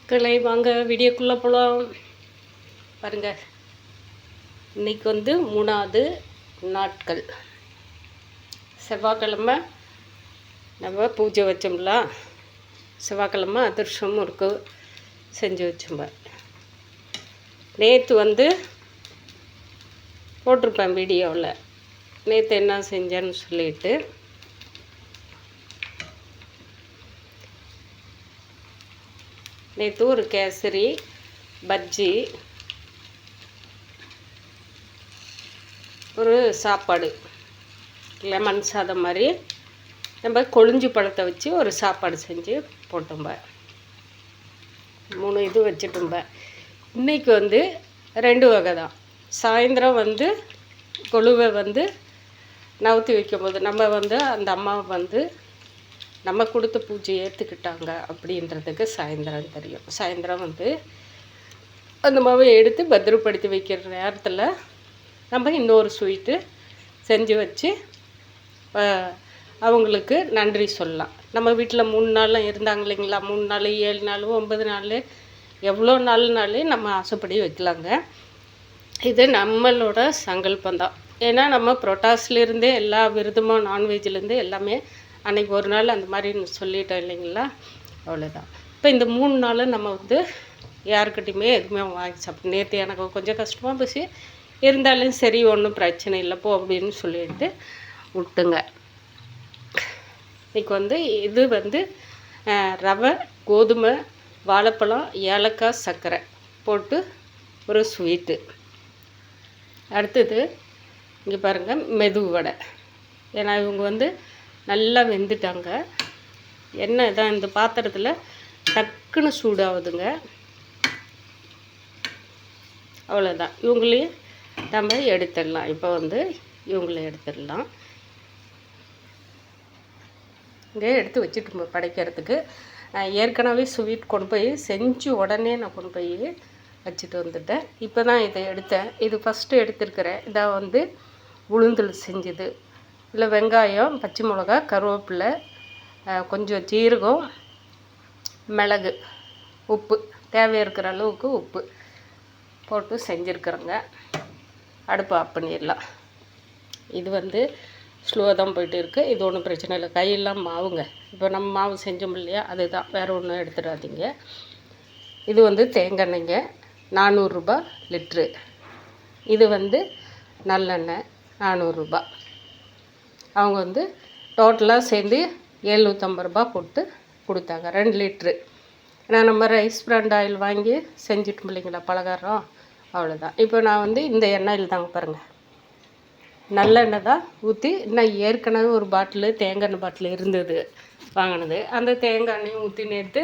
மக்களை வாங்க வீடியோக்குள்ளே போகலாம். பாருங்கள், இன்றைக்கி வந்து 3வது நாட்கள். செவ்வாய்க்கிழமை நம்ம பூஜை வச்சோம்ல, செவ்வாய்க்கிழமை அதிர்ஷ்டமும் இருக்குது, செஞ்சு வச்சோம்ப. நேற்று வந்து போட்டிருப்பேன் வீடியோவில், நேற்று என்ன செஞ்சேன்னு சொல்லிட்டு. நேற்று ஒரு கேசரி, பஜ்ஜி, ஒரு சாப்பாடு லெமன் சாதம் மாதிரி நம்ம கொழிஞ்சி பழத்தை வச்சு ஒரு சாப்பாடு செஞ்சு போட்டோம்ப. 3 இது வச்சுட்டோம்ப. இன்றைக்கி வந்து 2 வகை தான். சாயந்தரம் வந்து கொழுவை வந்து நவுத்தி வைக்கும்போது நம்ம வந்து அந்த அம்மாவை வந்து நம்ம கொடுத்த பூஜை ஏற்றுக்கிட்டாங்க அப்படின்றதுக்கு சாயந்தரம் தெரியும். சாயந்தரம் வந்து அந்த மாவை எடுத்து பத்திரப்படுத்தி வைக்கிற நேரத்தில் நம்ம இன்னொரு ஸ்வீட்டு செஞ்சு வச்சு அவங்களுக்கு நன்றி சொல்லலாம். நம்ம வீட்டில் 3 நாளும் இருந்தாங்க இல்லைங்களா, 3 நாள் 7 நாள் 9 நாள் எவ்வளோ நாள்னாலே நம்ம ஆசைப்படி வைக்கலாங்க. இது நம்மளோட சங்கல்பந்தான். ஏன்னா நம்ம புரோட்டாஸ்லேருந்தே எல்லா விரதமும் நான்வெஜ்லேருந்து எல்லாமே அன்றைக்கி ஒரு நாள் அந்த மாதிரி சொல்லிட்டோம் இல்லைங்களா, அவ்வளோதான். இப்போ இந்த 3 நாளும் நம்ம வந்து யாருக்கிட்டையுமே எதுவுமே வாங்கி சாப்பிட்டு, நேற்று எனக்கு கொஞ்சம் கஷ்டமாக போச்சு, இருந்தாலும் சரி ஒன்றும் பிரச்சனை இல்லை போ அப்படின்னு சொல்லிட்டு விட்டுங்க. இன்றைக்கி வந்து இது வந்து ரவை, கோதுமை, வாழைப்பழம், ஏலக்காய், சர்க்கரை போட்டு ஒரு ஸ்வீட்டு. அடுத்தது இங்கே பாருங்கள், மெது வடை. ஏன்னா இவங்க வந்து நல்லா வெந்துட்டாங்க. எண்ணெய் தான் இந்த பாத்திரத்தில் டக்குன்னு சூடாகுதுங்க, அவ்வளோதான். இவங்களையும் நம்ம எடுத்துடலாம். இப்போ வந்து இவங்கள எடுத்துடலாம். இங்கே எடுத்து வச்சுட்டு படைக்கிறதுக்கு ஏற்கனவே ஸ்வீட் கொண்டு போய் செஞ்சு உடனே நான் கொண்டு போய் வச்சுட்டு வந்துட்டேன். இப்போ தான் இதை எடுத்தேன். இது ஃபஸ்ட்டு எடுத்துருக்கிறேன். இதை வந்து உளுந்தில் செஞ்சது. இல்லை வெங்காயம், பச்சை மிளகா, கருவேப்பிலை, கொஞ்சம் ஜீரகம், மிளகு, உப்பு, தேவை இருக்கிற அளவுக்கு உப்பு போட்டு செஞ்சுருக்குறேங்க. அடுப்பு ஆஃப் பண்ணிடலாம். இது வந்து ஸ்லோவாக தான் போய்ட்டு இருக்குது. இது ஒன்றும் பிரச்சனை இல்லை. கையெல்லாம் மாவுங்க. இப்போ நம்ம மாவு செஞ்சோம் இல்லையா, அதுதான், வேறு ஒன்றும் எடுத்துடாதீங்க. இது வந்து தேங்காய்ங்க, 400 ரூபா லிட்ரு. இது வந்து நல்லெண்ணெய், 400 ரூபா. அவங்க வந்து டோட்டலாக சேர்ந்து 750 ரூபா போட்டு கொடுத்தாங்க, 2 லிட்ரு. ஏன்னா நம்ம ரைஸ் பிராண்ட் ஆயில் வாங்கி செஞ்சுட்டோம் இல்லைங்களா பலகாரம், அவ்வளோதான். இப்போ நான் வந்து இந்த எண்ணெயில் தாங்க பாருங்கள், நல்லெண்ணெய் தான் ஊற்றி, இன்னும் ஏற்கனவே ஒரு பாட்டிலு தேங்காய் எண்ணெய் பாட்டில் இருந்தது வாங்கினது, அந்த தேங்காய் எண்ணெயும் ஊற்றி நேற்று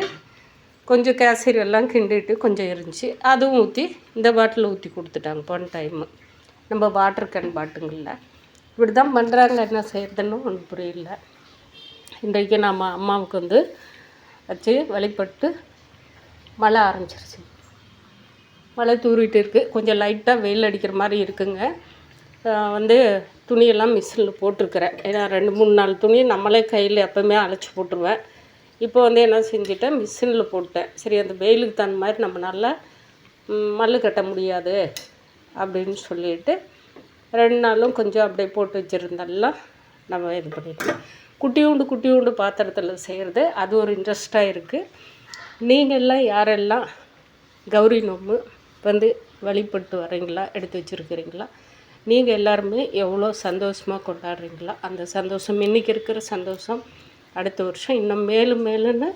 கொஞ்சம் கேசரி எல்லாம் கிண்டிட்டு கொஞ்சம் இருந்துச்சு, அதுவும் ஊற்றி இந்த பாட்டில் ஊற்றி கொடுத்துட்டாங்க போன டைமு. நம்ம வாட்டர் கேன் பாட்டுங்களில் இப்படி தான் பண்ணுறாங்க. என்ன செய்கிறதுன்னு ஒன்றும் புரியல. இன்றைக்கு நம்ம அம்மாவுக்கு வந்து வச்சு வழிபட்டு மழை ஆரம்பிச்சிருச்சு. மழை தூரிட்டு இருக்குது. கொஞ்சம் லைட்டாக வெயில் அடிக்கிற மாதிரி இருக்குங்க. வந்து துணியெல்லாம் மிஷினில் போட்டிருக்கிறேன். ஏன்னா 2-3 நாள் துணி நம்மளே கையில் எப்போவுமே அழைச்சி போட்டுருவேன். இப்போ வந்து என்ன செஞ்சுட்டேன், மிஷினில் போட்டேன். சரி, அந்த வெயிலுக்கு தகுந்த மாதிரி நம்மளால் மல்லு கட்ட முடியாது அப்படின்னு சொல்லிட்டு 2 நாளும் கொஞ்சம் அப்படியே போட்டு வச்சுருந்தெல்லாம் நம்ம இது பண்ணிட்டோம். குட்டியூண்டு பாத்திரத்தில் செய்கிறது அது ஒரு இன்ட்ரெஸ்ட்டாக இருக்குது. நீங்கள்லாம் யாரெல்லாம் கௌரி நோம்பு வந்து வழிபட்டு வரீங்களா, எடுத்து வச்சுருக்கிறீங்களா, நீங்கள் எல்லாருமே எவ்வளோ சந்தோஷமாக கொண்டாடுறீங்களா, அந்த சந்தோஷம், இன்றைக்கி இருக்கிற சந்தோஷம் அடுத்த வருஷம் இன்னும் மேலும் மேலும்னு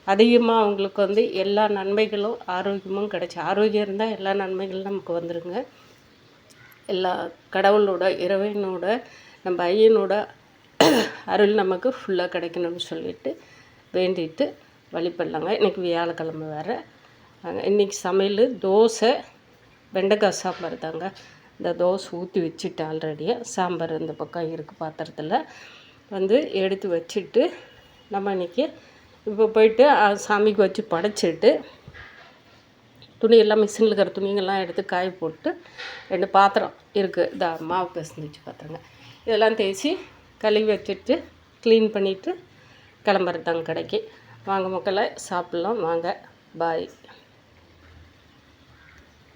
அதிகமாக அவங்களுக்கு வந்து எல்லா நன்மைகளும் ஆரோக்கியமும் கிடச்சி, ஆரோக்கியம் இருந்தால் எல்லா நன்மைகளும் நமக்கு வந்துடுங்க. எல்லா கடவுளோட, இறைவனோட, நம்ம ஐயனோட அருள் நமக்கு ஃபுல்லாக கிடைக்கணும்னு சொல்லிட்டு வேண்டிட்டு வழிபடலாங்க. இன்றைக்கி வியாழக்கிழமை வேறு. இன்றைக்கி சமையல் தோசை, வெண்டைக்காய் சாம்பார் தாங்க. இந்த தோசை ஊற்றி வச்சுட்டு ஆல்ரெடியாக சாம்பார் இந்த பக்கம் இருக்குது பாத்திரத்தில் வந்து எடுத்து வச்சுட்டு நம்ம இன்றைக்கி இப்போ போயிட்டு சாமிக்கு வச்சு படைச்சிட்டு துணியெல்லாம் மிஷினில் இருக்கிற துணிங்கள்லாம் எடுத்து காய போட்டு 2 பாத்திரம் இருக்குது, இந்த மாவு பிசைஞ்சு பாத்திரங்க, இதெல்லாம் தேய்ச்சி கழுவி வச்சுட்டு க்ளீன் பண்ணிவிட்டு கிளம்புறதாங்க கடைக்கு. வாங்க மக்களை சாப்பிட்லாம் வாங்க. பாய்.